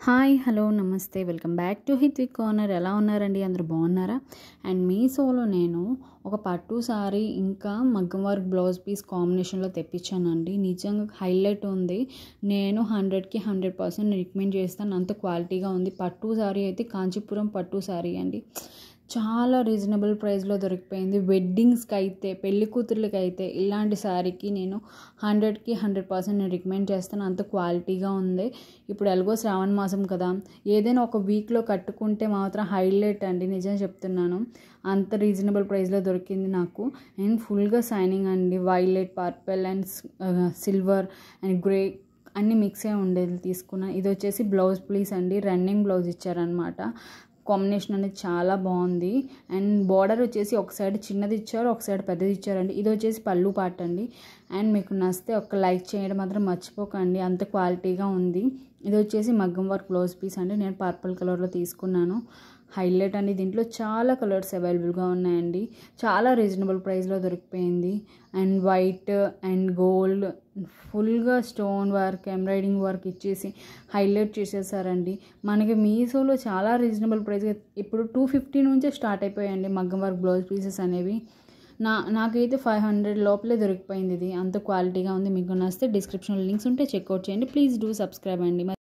Hi hello నమస్తే welcome back to హిత్విక్ corner. ఎలా ఉన్నారండి? అందరూ బాగున్నారా? అండ్ మీషోలో నేను ఒక పట్టు సారీ ఇంకా మగ్గం వర్క్ బ్లౌజ్ పీస్ కాంబినేషన్లో తెప్పించానండి. నిజంగా హైలైట్ ఉంది. నేను 100కి 100% రికమెండ్ చేస్తాను. అంత క్వాలిటీగా ఉంది. పట్టు సారీ అయితే కాంచీపురం పట్టు సారీ అండి. చాలా రీజనబుల్ ప్రైస్లో దొరికిపోయింది. వెడ్డింగ్స్కి అయితే, పెళ్లి కూతుర్లకి అయితే ఇలాంటి శారీకి నేను 100కి 100% నేను రికమెండ్ చేస్తాను. అంత క్వాలిటీగా ఉంది. ఇప్పుడు ఎలాగో శ్రావణ మాసం కదా, ఏదైనా ఒక వీక్లో కట్టుకుంటే మాత్రం హైలైట్ అండి. నిజం చెప్తున్నాను. అంత రీజనబుల్ ప్రైస్లో దొరికింది నాకు. అండ్ ఫుల్గా షైనింగ్ అండి. Violet, purple and silver and grey అన్నీ మిక్స్ అయి ఉండేది తీసుకున్నాను. ఇది వచ్చేసి బ్లౌజ్ పీస్ అండి. రన్నింగ్ బ్లౌజ్ ఇచ్చారనమాట. కాంబినేషన్ అనేది చాలా బాగుంది. అండ్ బార్డర్ వచ్చేసి ఒక సైడ్ చిన్నది ఇచ్చారు, ఒక సైడ్ పెద్దది ఇచ్చారండి. ఇది వచ్చేసి పళ్ళు పార్ట్ అండి. అండ్ మీకు నచ్చితే ఒక లైక్ చేయడం మాత్రం మర్చిపోకండి. అంత క్వాలిటీగా ఉంది. ఇది వచ్చేసి మగ్గం వర్క్ బ్లౌజ్ పీస్ అండి. నేను పర్పుల్ కలర్లో తీసుకున్నాను. హైలైట్ అండి. దీంట్లో చాలా కలర్స్ అవైలబుల్గా ఉన్నాయండి. చాలా రీజనబుల్ ప్రైస్లో దొరికిపోయింది. అండ్ వైట్ అండ్ గోల్డ్ ఫుల్గా స్టోన్ వర్క్, ఎంబ్రాయిడింగ్ వర్క్ ఇచ్చేసి హైలైట్ చేసేసారండి. మనకి మీషోలో చాలా రీజనబుల్ ప్రైస్. ఇప్పుడు 250 నుంచే స్టార్ట్ అయిపోయాయండి మగ్గం వర్క్ బ్లౌజ్ పీసెస్ అనేవి. నాకైతే 500 లోపలే దొరికిపోయింది. ఇది అంత క్వాలిటీగా ఉంది. మీకు నచ్చితే డిస్క్రిప్షన్లో లింక్స్ ఉంటే చెక్అవుట్ చేయండి. ప్లీజ్ డూ సబ్స్క్రైబ్ అండి.